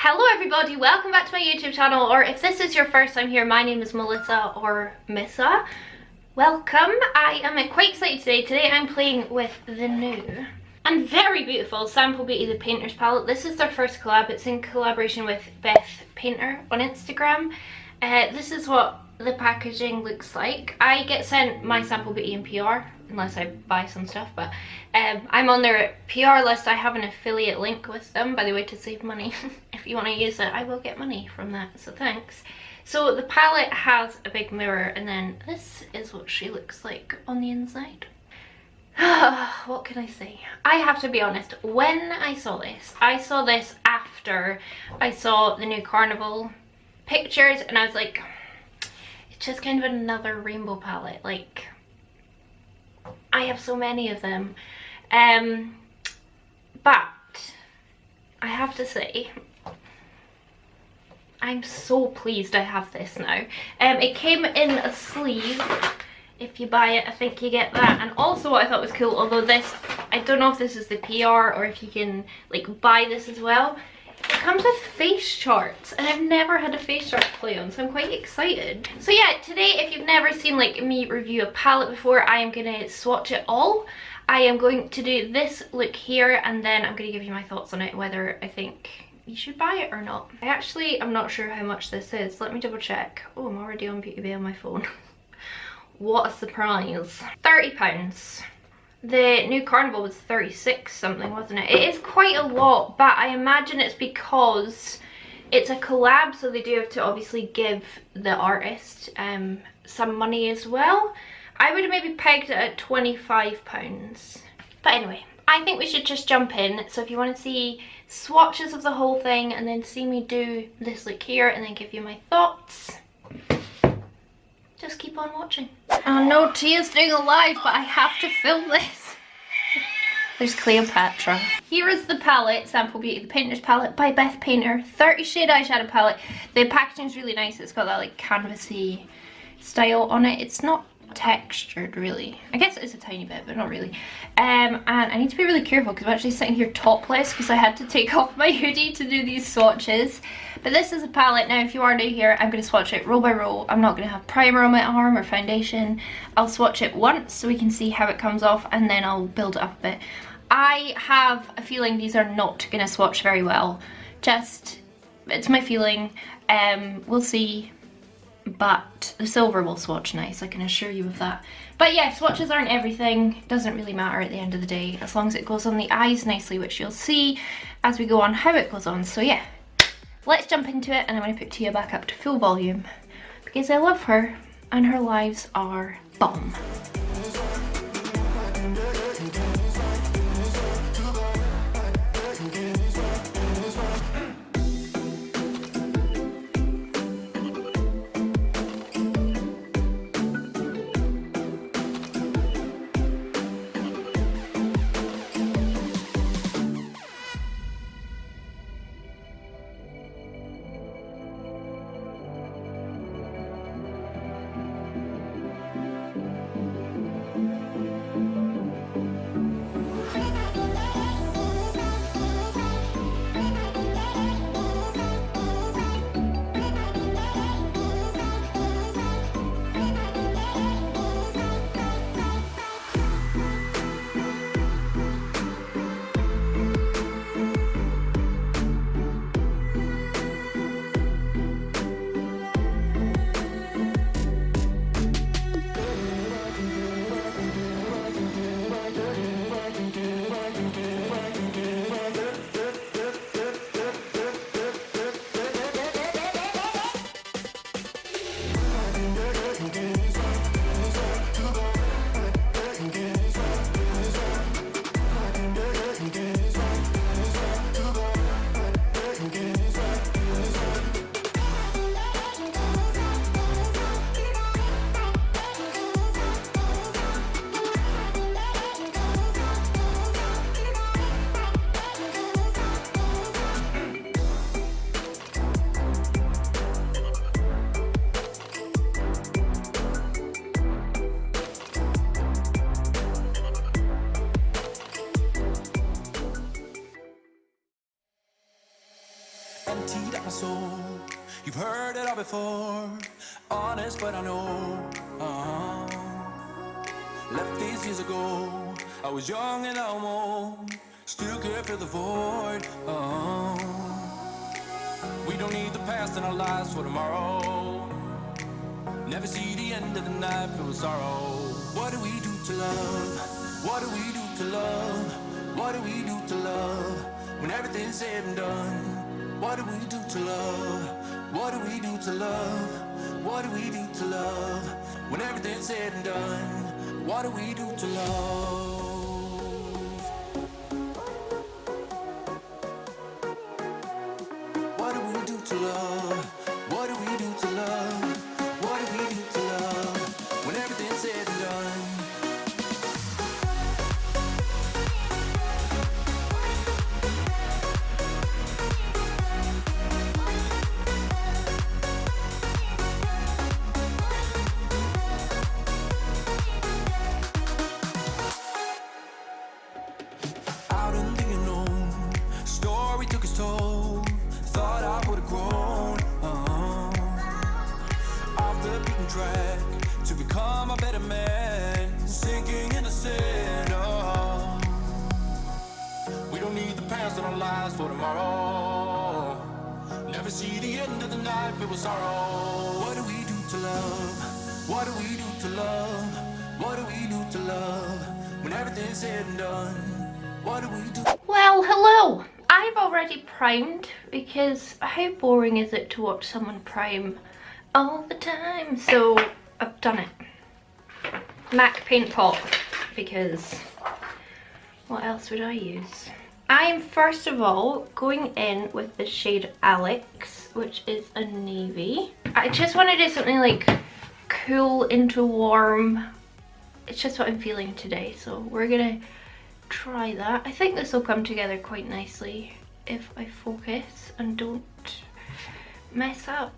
Hello everybody, welcome back to my YouTube channel, or if this is your first time here, my name is Melissa or Missa. Welcome. I am quite excited today. Today I'm playing with the new and very beautiful Sample Beauty the Painter's palette. This is their first collab. It's in collaboration with BETH Painter on Instagram. This is what the packaging looks like. I get sent my Sample Beauty in PR unless I buy some stuff, but I'm on their PR list. I have an affiliate link with them, by the way, to save money. If you want to use it, I will get money from that, so thanks. So the palette has a big mirror, and then this is what she looks like on the inside. What can I say? I have to be honest, when I saw this after I saw the new Carnival pictures, and I was like, it's just kind of another rainbow palette. Like, I have so many of them, but I have to say I'm so pleased I have this now. It came in a sleeve. If you buy it, I think you get that. And also what I thought was cool, although this, I don't know if this is the PR or if you can like buy this as well, it comes with face charts, and I've never had a face chart to play on, so I'm quite excited. So yeah, today, if you've never seen like me review a palette before, I am gonna swatch it all. I am going to do this look here, and then I'm gonna give you my thoughts on it, whether I think you should buy it or not. I'm not sure how much this is. Let me double check. Oh, I'm already on Beauty Bay on my phone. What a surprise. £30. The new Carnival was 36 something, wasn't it? It is quite a lot, but I imagine it's because it's a collab, so they do have to obviously give the artist some money as well. I would have maybe pegged it at £25. But anyway, I think we should just jump in. So if you want to see swatches of the whole thing and then see me do this look here and then give you my thoughts, just keep on watching. Oh no, Tia's doing a live, but I have to film this. There's Cleopatra. Here is the palette, Sample Beauty the Painter's palette by BETH Painter. 30 shade eyeshadow palette. The packaging's really nice. It's got that like canvasy style on it. It's not textured really. I guess it is a tiny bit, but not really. And I need to be really careful because I'm actually sitting here topless because I had to take off my hoodie to do these swatches. But this is a palette. Now if you are new here, I'm going to swatch it row by row. I'm not going to have primer on my arm or foundation. I'll swatch it once so we can see how it comes off, and then I'll build it up a bit. I have a feeling these are not going to swatch very well. Just, it's my feeling. We'll see. But the silver will swatch nice, I can assure you of that. But yeah, swatches aren't everything. It doesn't really matter at the end of the day, as long as it goes on the eyes nicely, which you'll see as we go on how it goes on. So yeah, let's jump into it, and I'm going to put Tia back up to full volume because I love her and her lives are bomb. guaranteed at my soul. You've heard it all before, honest but I know. Left these years ago, I was young and I'm old, still could fill the void. We don't need the past in our lives for tomorrow. Never see the end of the night filled with sorrow. What do we do to love? What do we do to love? What do we do to love? When everything's said and done, what do we do to love? What do we do to love? What do we do to love? When everything's said and done, what do we do to love? What do we do to love? What do we do to love? What do we do to love? When everything's said and done. Out in the unknown, story took its toll. Thought I would've grown off the beaten track to become a better man, sinking in the sand. We don't need the past in our lives for tomorrow. Never see the end of the night filled with sorrow. What do we do to love? What do we do to love? What do we do to love? When everything's said and done, what do we do? Well, hello! I've already primed because how boring is it to watch someone prime all the time? So I've done it. MAC paint pot, because what else would I use? I'm first of all going in with the shade Alex, which is a navy. I just want to do something like cool into warm. It's just what I'm feeling today, so we're gonna try that. I think this will come together quite nicely if I focus and don't mess up.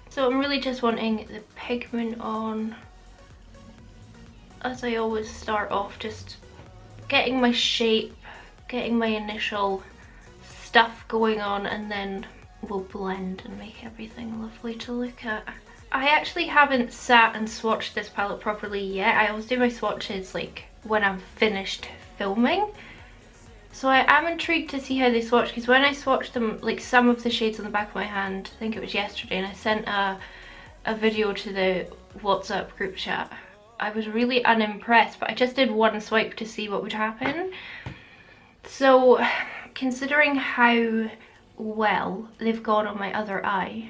So I'm really just wanting the pigment on, as I always start off, just getting my shape, getting my initial stuff going on, and then we'll blend and make everything lovely to look at. I actually haven't sat and swatched this palette properly yet. I always do my swatches like when I'm finished filming. So I am intrigued to see how they swatch, because when I swatched them, like some of the shades on the back of my hand, I think it was yesterday, and I sent a video to the WhatsApp group chat, I was really unimpressed, but I just did one swipe to see what would happen. So considering how well they've gone on my other eye,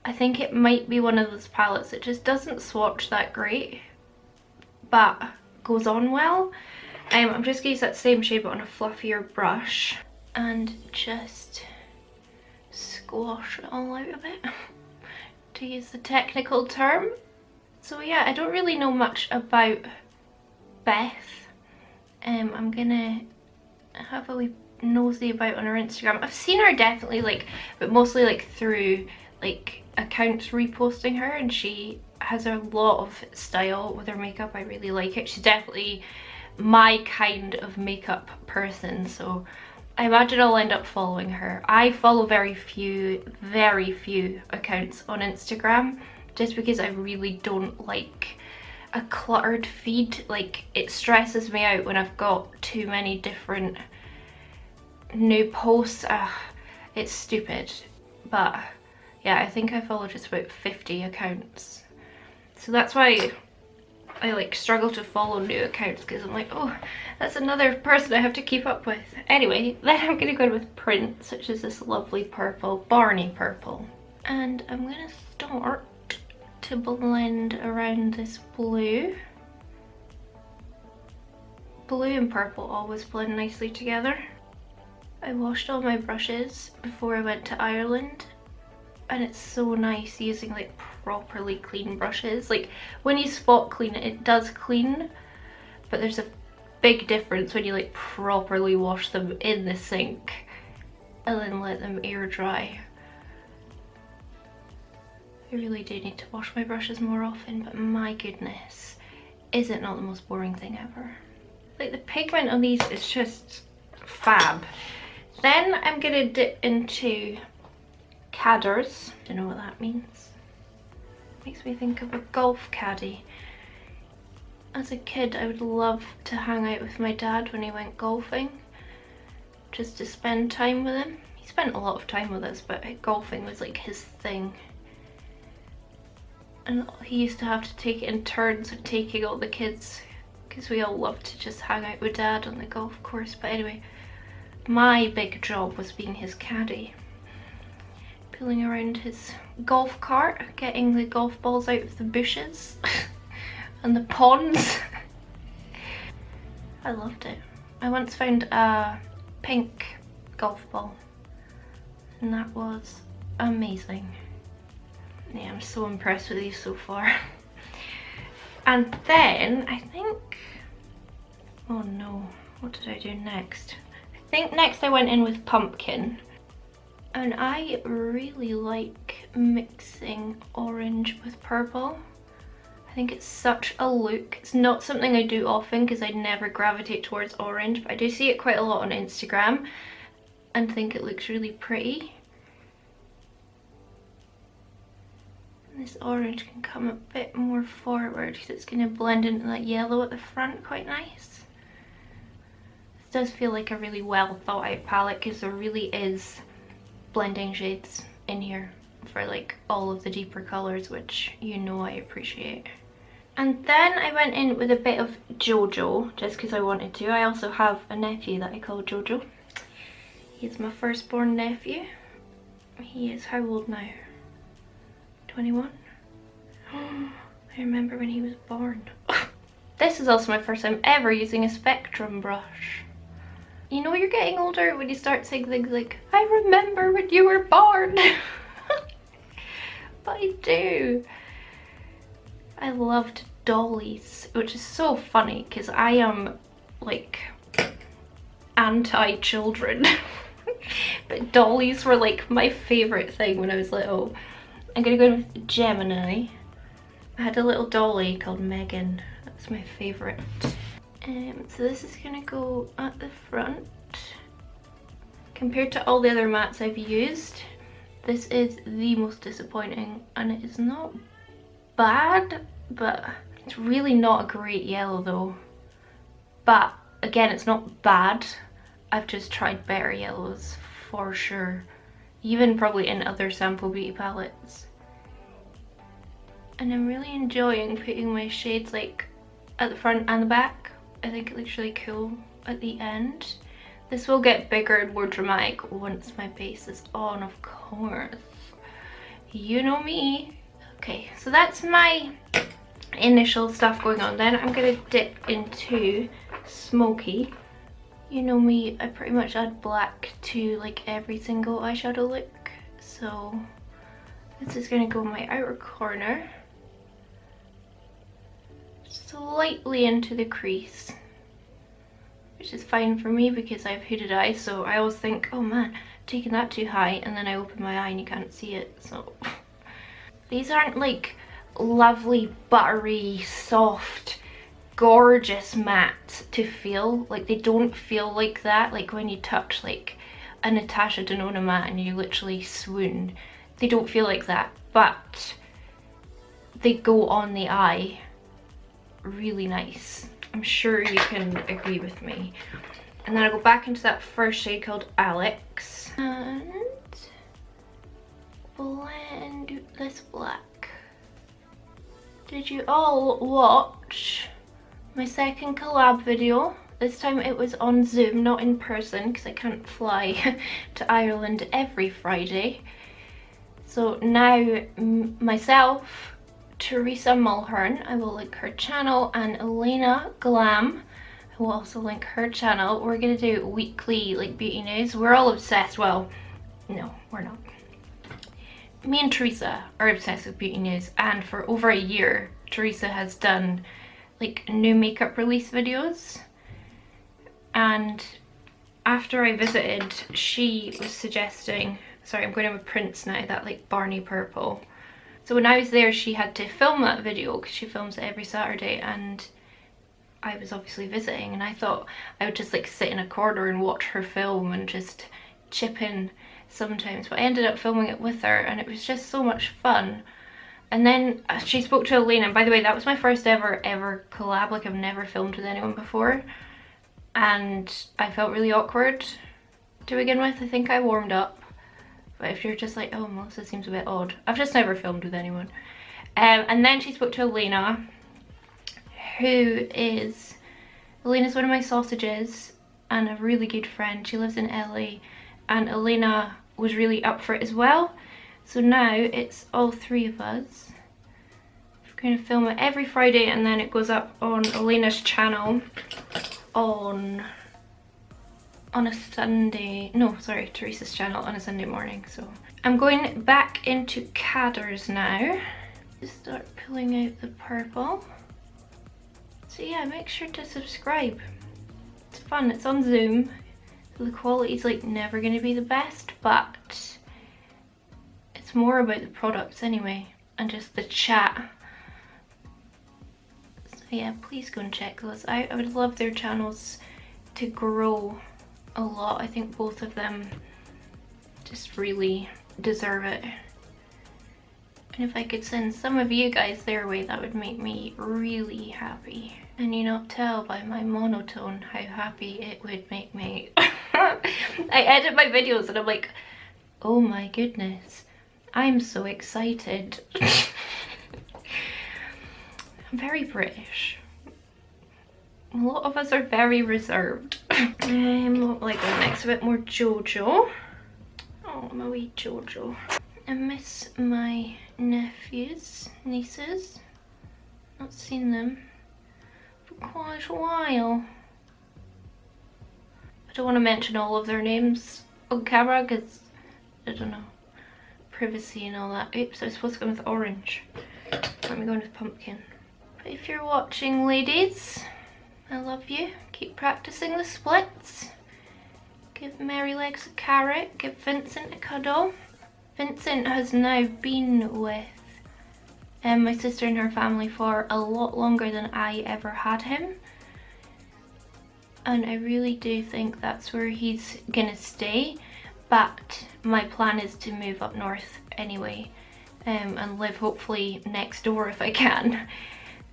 I think it might be one of those palettes that just doesn't swatch that great, but goes on well. I'm just going to use that same shade but on a fluffier brush and just squash it all out a bit, to use the technical term. So yeah, I don't really know much about BETH. I'm gonna have a wee nosy about on her Instagram. I've seen her definitely, like, but mostly like through like accounts reposting her, and she has a lot of style with her makeup. I really like it. She's definitely my kind of makeup person, so I imagine I'll end up following her. I follow very few accounts on Instagram, just because I really don't like a cluttered feed. Like, it stresses me out when I've got too many different new posts. It's stupid. But yeah, I think I follow just about 50 accounts, so that's why I like struggle to follow new accounts, because I'm like, oh, that's another person I have to keep up with. Anyway, then I'm gonna go in with Prince, which is this lovely purple, Barney purple, and I'm gonna start to blend around this blue. Blue and purple always blend nicely together. I washed all my brushes before I went to Ireland, and it's so nice using like properly clean brushes. Like, when you spot clean it, it does clean, but there's a big difference when you like properly wash them in the sink and then let them air dry. I really do need to wash my brushes more often, but my goodness, is it not the most boring thing ever? Like, the pigment on these is just fab. Then I'm gonna dip into cadders. Don't know what that means. Makes me think of a golf caddy. As a kid, I would love to hang out with my dad when he went golfing, just to spend time with him. He spent a lot of time with us, but golfing was like his thing. And he used to have to take it in turns of taking all the kids, because we all loved to just hang out with dad on the golf course. But anyway, my big job was being his caddy, pulling around his golf cart, getting the golf balls out of the bushes and the ponds. I loved it. I once found a pink golf ball and that was amazing. Yeah, I'm so impressed with these so far. And then I think, oh no, what did I do next? I think next I went in with pumpkin. And I really like mixing orange with purple. I think it's such a look. It's not something I do often because I never gravitate towards orange, but I do see it quite a lot on Instagram and think it looks really pretty. And this orange can come a bit more forward because it's going to blend into that yellow at the front quite nice. This does feel like a really well thought out palette because there really is blending shades in here for like all of the deeper colours, which you know I appreciate. And then I went in with a bit of Jojo just because I wanted to. I also have a nephew that I call Jojo. He's my firstborn nephew. He is how old now? 21? I remember when he was born. This is also my first time ever using a spectrum brush. You know you're getting older when you start saying things like, I remember when you were born. But I do. I loved dollies, which is so funny because I am like anti-children. But dollies were like my favourite thing when I was little. I'm gonna go in with Gemini. I had a little dolly called Megan. That's my favourite. So this is gonna go at the front. Compared to all the other mattes I've used, this is the most disappointing, and it is not bad, but it's really not a great yellow though. But again, it's not bad. I've just tried better yellows for sure, even probably in other sample beauty palettes. And I'm really enjoying putting my shades like at the front and the back. I think it looks really cool at the end. This will get bigger and more dramatic once my base is on, of course. You know me. Okay, so that's my initial stuff going on. Then I'm gonna dip into smoky. You know me, I pretty much add black to like every single eyeshadow look. So this is gonna go in my outer corner, slightly into the crease, which is fine for me because I have hooded eyes, so I always think, oh man, I'm taking that too high, and then I open my eye and you can't see it. So these aren't like lovely, buttery, soft, gorgeous matte to feel. Like they don't feel like that, like when you touch like a Natasha Denona matte and you literally swoon. They don't feel like that, but they go on the eye really nice. I'm sure you can agree with me. And then I go back into that first shade called Alex and blend this black. Did you all watch my second collab video? This time it was on Zoom, not in person, because I can't fly to Ireland every Friday. So now myself, Teresa Mulhern, I will link her channel, and Elaina Glam, I will also link her channel. We're gonna do weekly like beauty news. We're all obsessed, well, no, we're not. Me and Teresa are obsessed with beauty news, and for over a year, Teresa has done like new makeup release videos. And after I visited, she was suggesting, sorry, I'm going in with Prince now, that like Barney purple. So when I was there, she had to film that video because she films it every Saturday, and I was obviously visiting, and I thought I would just like sit in a corner and watch her film and just chip in sometimes, but I ended up filming it with her and it was just so much fun. And then she spoke to Elaina, and by the way, that was my first ever collab. Like, I've never filmed with anyone before, and I felt really awkward to begin with. I think I warmed up, but if you're just like, oh, Melissa seems a bit odd, I've just never filmed with anyone. And then she spoke to Elaina, Elaina's one of my sausages and a really good friend. She lives in LA, and Elaina was really up for it as well. So now it's all three of us. We're going to film it every Friday, and then it goes up on Elaina's channel on a Sunday. No, sorry, Teresa's channel on a Sunday morning. So I'm going back into Cadders now. Just start pulling out the purple. So yeah, make sure to subscribe. It's fun. It's on Zoom, so the quality's like never going to be the best, but it's more about the products anyway, and just the chat. So yeah, please go and check those out. I would love their channels to grow a lot. I think both of them just really deserve it. And if I could send some of you guys their way, that would make me really happy. Can you not tell by my monotone how happy it would make me? I edit my videos and I'm like, oh my goodness, I'm so excited. I'm very British. A lot of us are very reserved. Like next, a bit more Jojo. Oh, my wee Jojo. I miss my nephews, nieces. Not seen them for quite a while. I don't want to mention all of their names on camera because, I don't know, privacy and all that. Oops, I was supposed to go with orange. Let me go with pumpkin. But if you're watching, ladies, I love you. Keep practicing the splits. Give Mary Legs a carrot. Give Vincent a cuddle. Vincent has now been with my sister and her family for a lot longer than I ever had him. And I really do think that's where he's gonna stay. But my plan is to move up north anyway, and live hopefully next door if I can.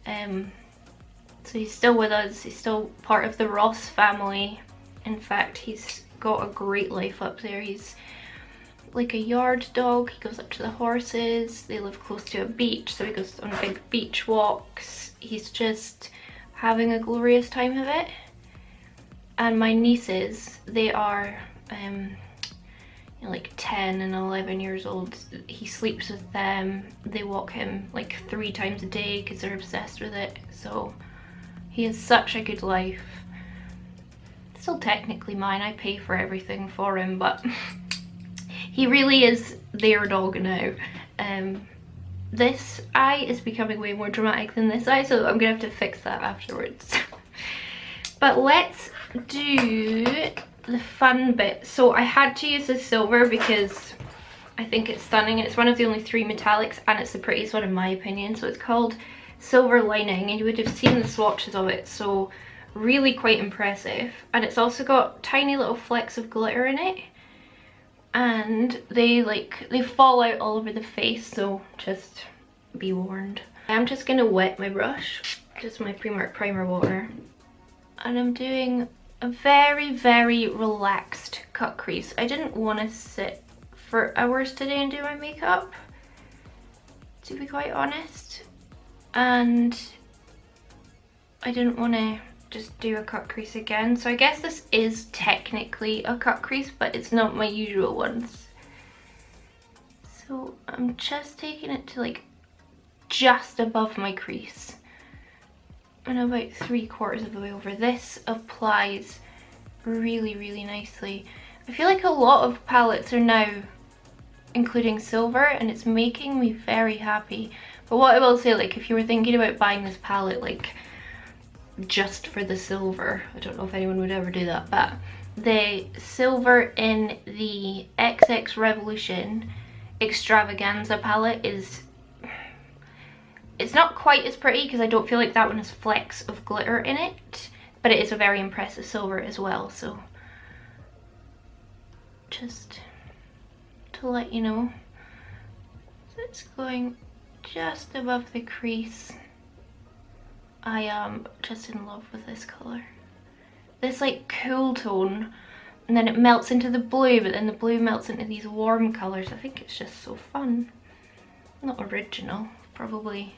So he's still with us, he's still part of the Ross family. In fact, he's got a great life up there. He's like a yard dog. He goes up to the horses. They live close to a beach, so he goes on big beach walks. He's just having a glorious time of it. And my nieces, they are like 10 and 11 years old. He sleeps with them. They walk him like 3 times a day because they're obsessed with it. So he has such a good life. Still technically mine. I pay for everything for him, but he really is their dog now. This eye is becoming way more dramatic than this eye, so I'm gonna have to fix that afterwards. But let's do the fun bit. So I had to use this silver because I think it's stunning. It's one of the only 3 metallics, and it's the prettiest one in my opinion. So it's called Silver Lining, and you would have seen the swatches of it, so really quite impressive. And it's also got tiny little flecks of glitter in it, and they fall out all over the face, so just be warned. I'm just gonna wet my brush, just my Primark primer water, and I'm doing a very relaxed cut crease. I didn't want to sit for hours today and do my makeup, to be quite honest, and I didn't want to just do a cut crease again. So I guess this is technically a cut crease, but it's not my usual ones. So I'm just taking it to like just above my crease and about 3/4 of the way over. This applies really nicely. I feel like a lot of palettes are now including silver, and it's making me very happy. But what I will say, like, if you were thinking about buying this palette like just for the silver, I don't know if anyone would ever do that, but the silver in the XX Revolution Extravaganza palette is, it's not quite as pretty because I don't feel like that one has flecks of glitter in it, but it is a very impressive silver as well. So just to let you know. So it's going just above the crease. I am just in love with this colour. This like cool tone, and then it melts into the blue, but then the blue melts into these warm colours. I think it's just so fun. Not original, probably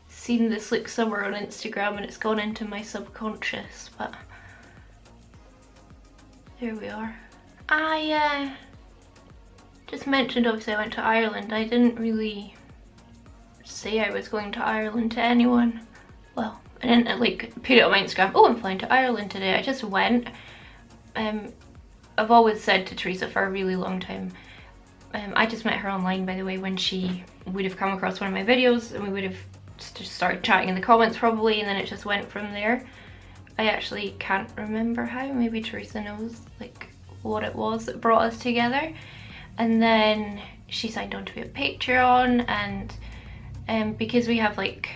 seen this look somewhere on Instagram and it's gone into my subconscious, but there we are. I just mentioned obviously I went to Ireland. I didn't really say I was going to Ireland to anyone. Well, I didn't like put it on my Instagram, oh I'm flying to Ireland today. I just went. I've always said to Teresa for a really long time, I just met her online by the way when she would have come across one of my videos and we would have just started chatting in the comments probably, and then it just went from there. I actually can't remember how, maybe Teresa knows like what it was that brought us together. And then she signed on to be a Patreon, and because we have like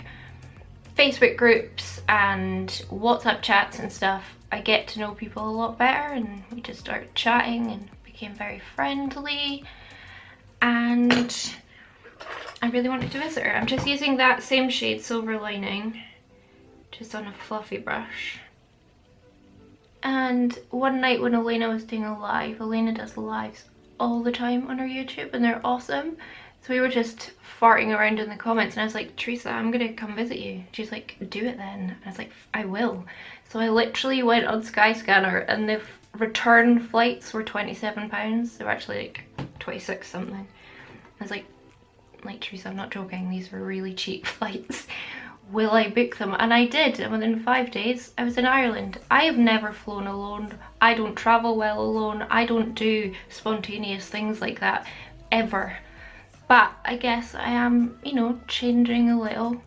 Facebook groups and WhatsApp chats and stuff, I get to know people a lot better, and we just started chatting and became very friendly, and I really wanted to visit her. I'm just using that same shade, Silver Lining, just on a fluffy brush. And one night when Elaina was doing a live, Elaina does lives all the time on her YouTube and they're awesome. So we were just farting around in the comments and I was like, Teresa, I'm gonna come visit you. She's like, do it then. And I was like, I will. So I literally went on Skyscanner and the return flights were £27. They were actually like 26 something. I was like Teresa, I'm not joking, these were really cheap flights. Will I book them? And I did, and within 5 days I was in Ireland. I have never flown alone. I don't travel well alone. I don't do spontaneous things like that ever. But I guess I am, you know, changing a little,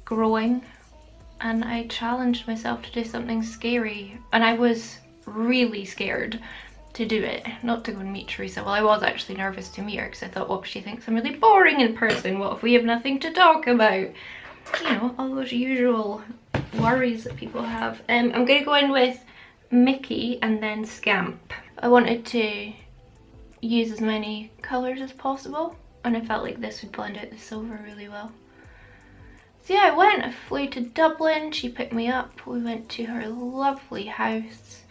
growing, and I challenged myself to do something scary, and I was really scared to do it, not to go and meet Teresa. Well, I was actually nervous to meet her because I thought, what if she thinks I'm really boring in person? What if we have nothing to talk about? You know, all those usual worries that people have. I'm going to go in with Mickey and then Scamp. I wanted to use as many colours as possible and I felt like this would blend out the silver really well. So yeah, I flew to Dublin, she picked me up, we went to her lovely house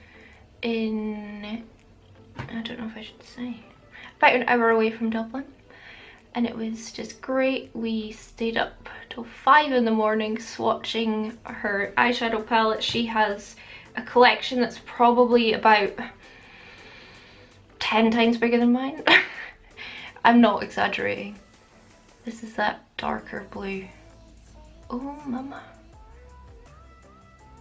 in, I don't know if I should say, about an hour away from Dublin. And it was just great. We stayed up till 5 in the morning swatching her eyeshadow palette. She has a collection that's probably about 10 times bigger than mine. I'm not exaggerating. This is that darker blue. Oh mama.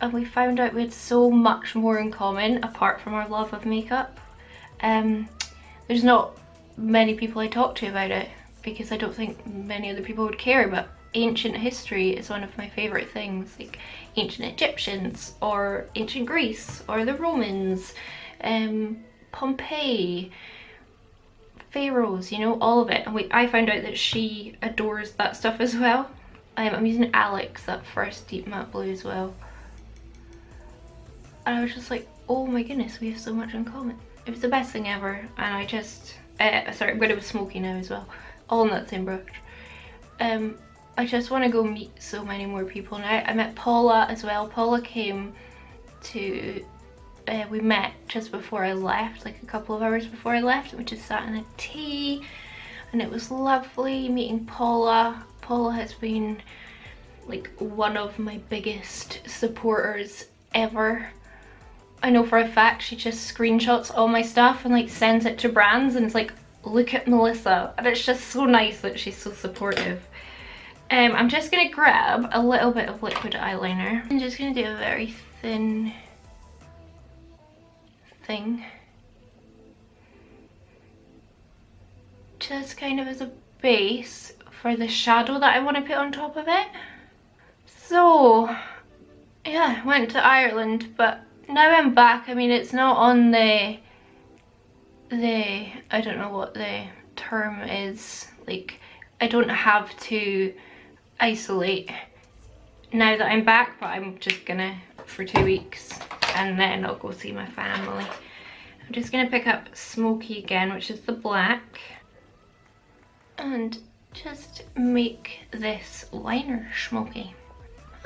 And we found out we had so much more in common apart from our love of makeup. There's not many people I talk to about it because I don't think many other people would care, but ancient history is one of my favourite things, like ancient Egyptians or ancient Greece or the Romans, Pompeii, pharaohs, you know, all of it. And I found out that she adores that stuff as well. I'm using Alex, that first deep matte blue as well. And I was just like, oh my goodness, we have so much in common. It was the best thing ever, and I just, sorry, I'm going to with Smoky now as well, all in that same brush. I just want to go meet so many more people now. I met Paula as well. Paula came to, we met just before I left, like a couple of hours before I left, and we just sat in a tea, and it was lovely meeting Paula. Paula has been like one of my biggest supporters ever. I know for a fact she just screenshots all my stuff and like sends it to brands and it's like, look at Melissa, and it's just so nice that she's so supportive. I'm just gonna grab a little bit of liquid eyeliner. I'm just gonna do a very thin thing, just kind of as a base for the shadow that I want to put on top of it. So yeah, I went to Ireland, but now I'm back. I mean, it's not on the I don't know what the term is, like I don't have to isolate now that I'm back, but I'm just gonna for 2 weeks and then I'll go see my family. I'm just gonna pick up Smoky again, which is the black. and just make this liner smoky.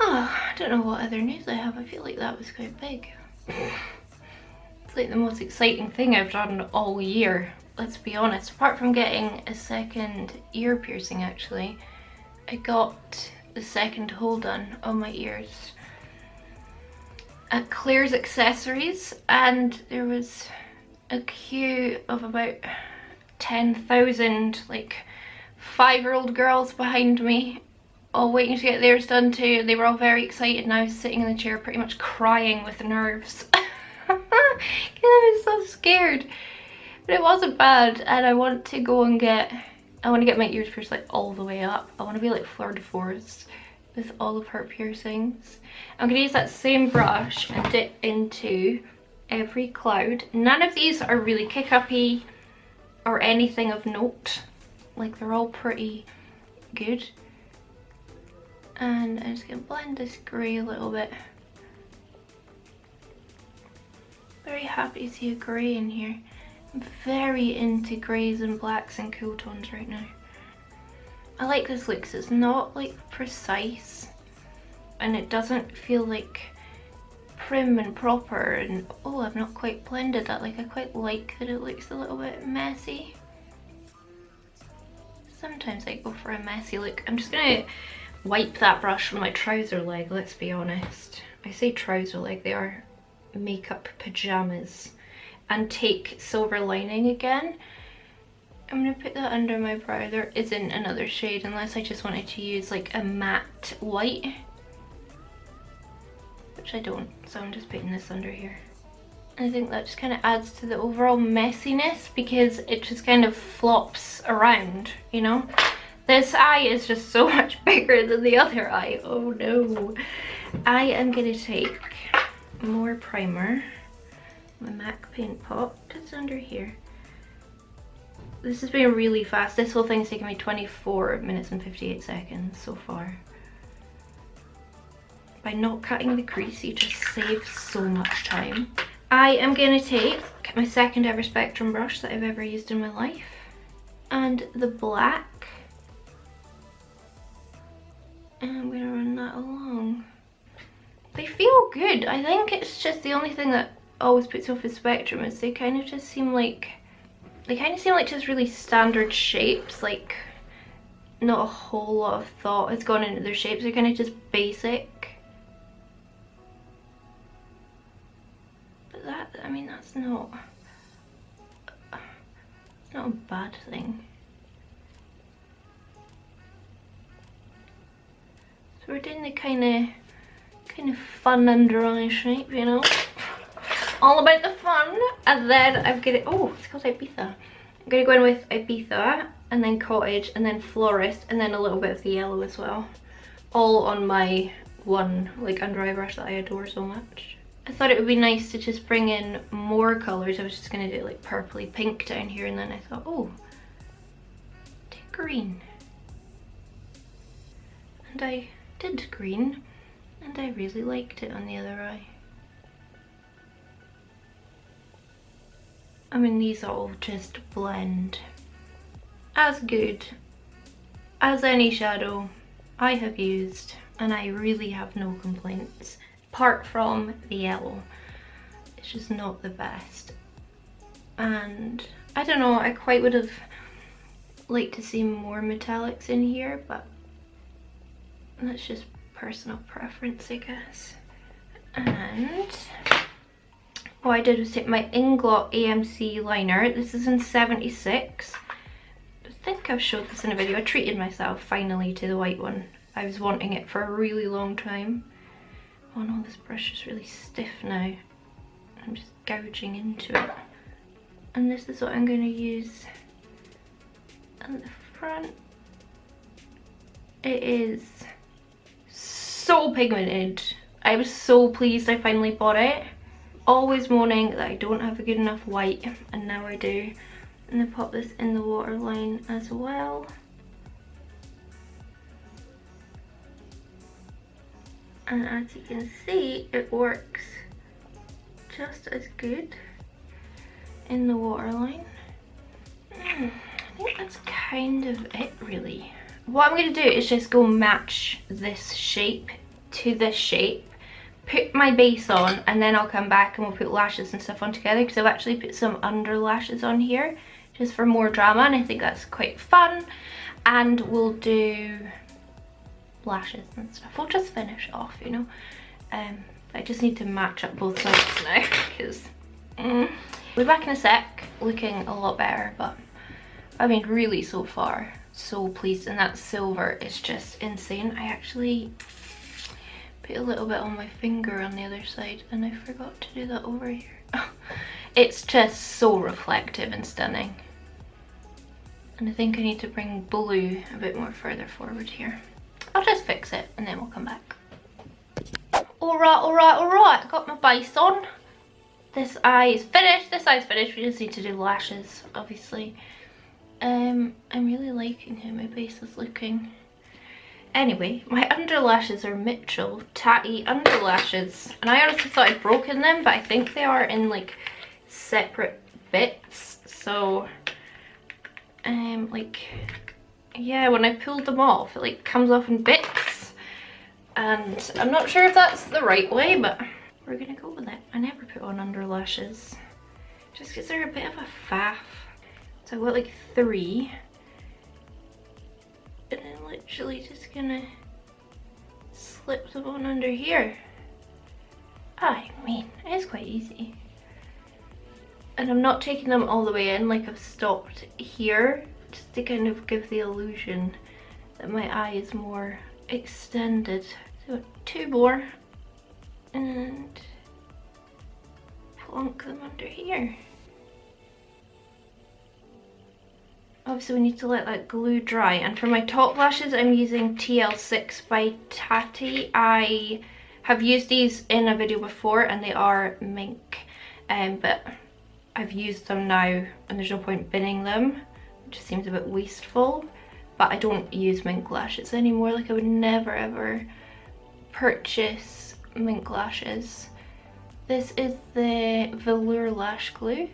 Oh, I don't know what other news I have. I feel like that was quite big. It's like the most exciting thing I've done all year, let's be honest. Apart from getting a second ear piercing, actually, I got the second hole done on my ears at Claire's Accessories, and there was a queue of about 10,000 like 5-year-old girls behind me, all waiting to get theirs done too. They were all very excited, and I was sitting in the chair pretty much crying with nerves. I was so scared, but it wasn't bad. And I want to go and get my ears pierced like all the way up. I want to be like Fleur de Forest with all of her piercings. I'm going to use that same brush and dip into every cloud. None of these are really kick-uppy or anything of note. Like, they're all pretty good. And I'm just going to blend this grey a little bit. Very happy to see a grey in here. I'm very into greys and blacks and cool tones right now. I like this look because it's not like precise, and it doesn't feel like prim and proper, and oh, I've not quite blended that. Like, I quite like that it looks a little bit messy. Sometimes I go for a messy look. I'm just gonna wipe that brush on my trouser leg, let's be honest. I say trouser leg, they are makeup pajamas. And take silver lining again. I'm gonna put that under my brow. There isn't another shade unless I just wanted to use like a matte white, which I don't, so I'm just putting this under here. I think that just kind of adds to the overall messiness because it just kind of flops around, you know? This eye is just so much bigger than the other eye. Oh no. I am gonna take more primer, my MAC paint pot, just under here. This has been really fast. This whole thing's taken me 24 minutes and 58 seconds so far. By not cutting the crease, you just save so much time. I am going to take my second ever Spectrum brush that I've ever used in my life, and the black, and I'm going to run that along. They feel good. I think it's just the only thing that always puts off with Spectrum is they kind of just seem like, just really standard shapes. Like, not a whole lot of thought has gone into their shapes. They're kind of just basic. But that, I mean, that's not, it's not a bad thing. So we're doing the kind of fun under eye shape, you know? All about the fun. And then I'm gonna, oh, it's called Ibiza. I'm gonna go in with Ibiza, and then Cottage, and then Florist, and then a little bit of the yellow as well. All on my one like under eye brush that I adore so much. I thought it would be nice to just bring in more colours. I was just gonna do like purpley pink down here, and then I thought, oh, take green. And I did green, and I really liked it on the other eye. I mean, these all just blend as good as any shadow I have used, and I really have no complaints, apart from the yellow. It's just not the best. And I don't know, I quite would have liked to see more metallics in here, but that's just personal preference, I guess. And what I did was take my Inglot AMC liner. This is in 76. I think I've showed this in a video. I treated myself finally to the white one. I was wanting it for a really long time. Oh no, this brush is really stiff now. I'm just gouging into it. And this is what I'm going to use at the front. It is so pigmented. I was so pleased I finally bought it. Always moaning that I don't have a good enough white, and now I do. And then pop this in the waterline as well. And as you can see, it works just as good in the waterline. I think that's kind of it really. What I'm going to do is just go match this shape to this shape, put my base on, and then I'll come back and we'll put lashes and stuff on together, because I've actually put some under lashes on here just for more drama, and I think that's quite fun. And we'll do lashes and stuff. We'll just finish off, you know. I just need to match up both sides now, because we'll be back in a sec, looking a lot better. But I mean, really, so far so pleased, and that silver is just insane. I actually put a little bit on my finger on the other side, and I forgot to do that over here. It's just so reflective and stunning. And I think I need to bring blue a bit more further forward here. I'll just fix it and then we'll come back. Alright, got my base on. This eye is finished, we just need to do lashes, obviously. I'm really liking how my base is looking. Anyway, my underlashes are Mitchell Tatti underlashes, and I honestly thought I'd broken them, but I think they are in like separate bits. So like, yeah, when I pulled them off, it like comes off in bits, and I'm not sure if that's the right way, but we're gonna go with it. I never put on underlashes just because they're a bit of a faff. So I've got like 3, and then literally just gonna slip them on under here. I mean, it is quite easy. And I'm not taking them all the way in, like I've stopped here just to kind of give the illusion that my eye is more extended. So 2 more and plonk them under here. Obviously we need to let that glue dry, and for my top lashes I'm using TL6 by Tatti. I have used these in a video before and they are mink, but I've used them now and there's no point binning them. It just seems a bit wasteful, but I don't use mink lashes anymore. Like I would never ever purchase mink lashes. This is the Velour lash glue.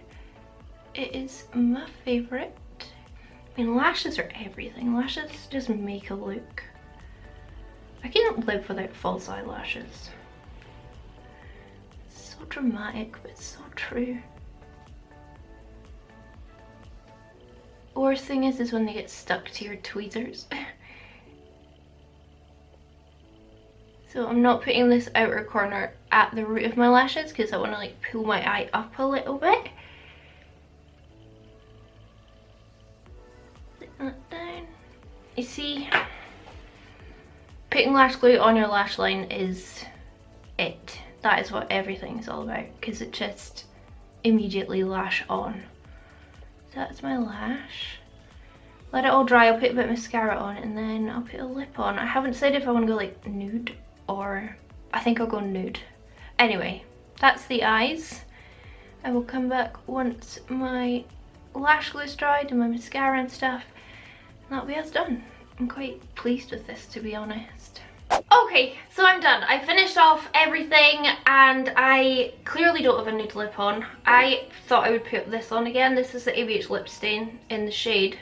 It is my favourite. I mean, lashes are everything. Lashes just make a look. I can't live without false eyelashes. It's so dramatic, but it's so true. The worst thing is when they get stuck to your tweezers. So I'm not putting this outer corner at the root of my lashes because I want to like pull my eye up a little bit. Put that down. You see, putting lash glue on your lash line is it. That is what everything is all about, because it just immediately lash on. So that's my lash. Let it all dry, I'll put a bit of mascara on and then I'll put a lip on. I haven't decided if I want to go like nude or I think I'll go nude. Anyway, that's the eyes. I will come back once my lash glue's dried and my mascara and stuff. And that'll be us done. I'm quite pleased with this, to be honest. Okay, so I'm done. I finished off everything and I clearly don't have a nude lip on. I thought I would put this on again. This is the ABH lip stain in the shade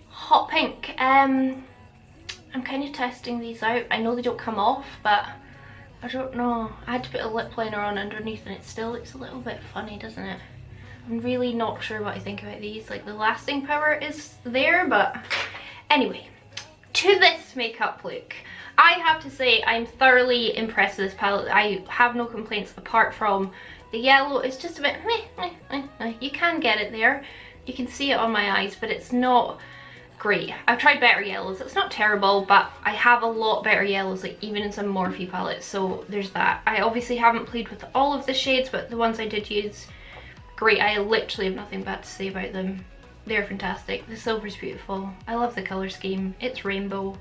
Hot Pink. I'm kind of testing these out. I know they don't come off, but I don't know. I had to put a lip liner on underneath and it still looks a little bit funny, doesn't it? I'm really not sure what I think about these. Like, the lasting power is there, but anyway, to this makeup look. I have to say I'm thoroughly impressed with this palette. I have no complaints apart from the yellow. It's just a bit meh. You can get it there. You can see it on my eyes, but it's not great. I've tried better yellows. It's not terrible, but I have a lot better yellows, like even in some Morphe palettes, so there's that. I obviously haven't played with all of the shades, but the ones I did use, great. I literally have nothing bad to say about them. They're fantastic. The silver's beautiful. I love the colour scheme. It's rainbow.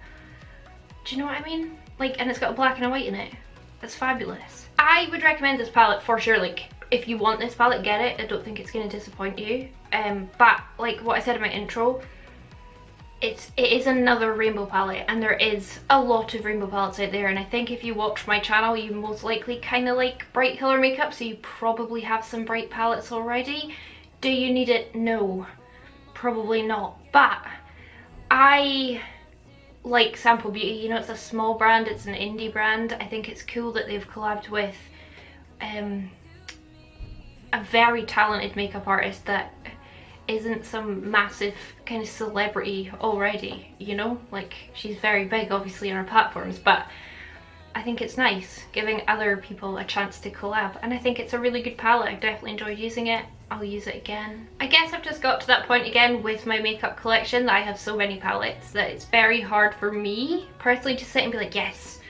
Do you know what I mean? Like, and it's got a black and a white in it. It's fabulous. I would recommend this palette for sure. Like, if you want this palette, get it. I don't think it's going to disappoint you. But like what I said in my intro, it is another rainbow palette, and there is a lot of rainbow palettes out there, and I think if you watch my channel you most likely kind of like bright colour makeup, so you probably have some bright palettes already. Do you need it? No. probably not, but I like Sample Beauty. You know, it's a small brand, it's an indie brand. I think it's cool that they've collabed with a very talented makeup artist that isn't some massive kind of celebrity already, you know? Like, she's very big obviously on her platforms, but I think it's nice giving other people a chance to collab, and I think it's a really good palette. I definitely enjoyed using it. I'll use it again. I guess I've just got to that point again with my makeup collection that I have so many palettes that it's very hard for me personally to sit and be like, yes,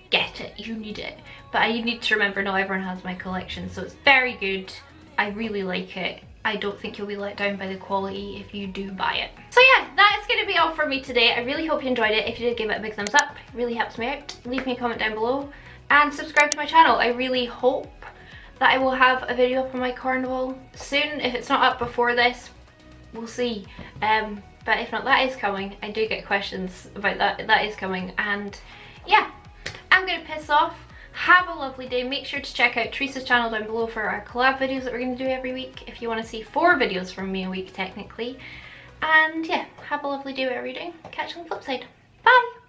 get it, you need it. But I need to remember not everyone has my collection, so it's very good. I really like it. I don't think you'll be let down by the quality if you do buy it. So yeah, that is going to be all for me today. I really hope you enjoyed it. If you did, give it a big thumbs up. It really helps me out. Leave me a comment down below and subscribe to my channel. I really hope that I will have a video up on my carnival soon. If it's not up before this, we'll see. But if not, that is coming. I do get questions about that. That is coming. And yeah, I'm going to piss off. Have a lovely day. Make sure to check out Teresa's channel down below for our collab videos that we're going to do every week, if you want to see 4 videos from me a week technically. And yeah, have a lovely day whatever you're doing. Catch you on the flip side. Bye!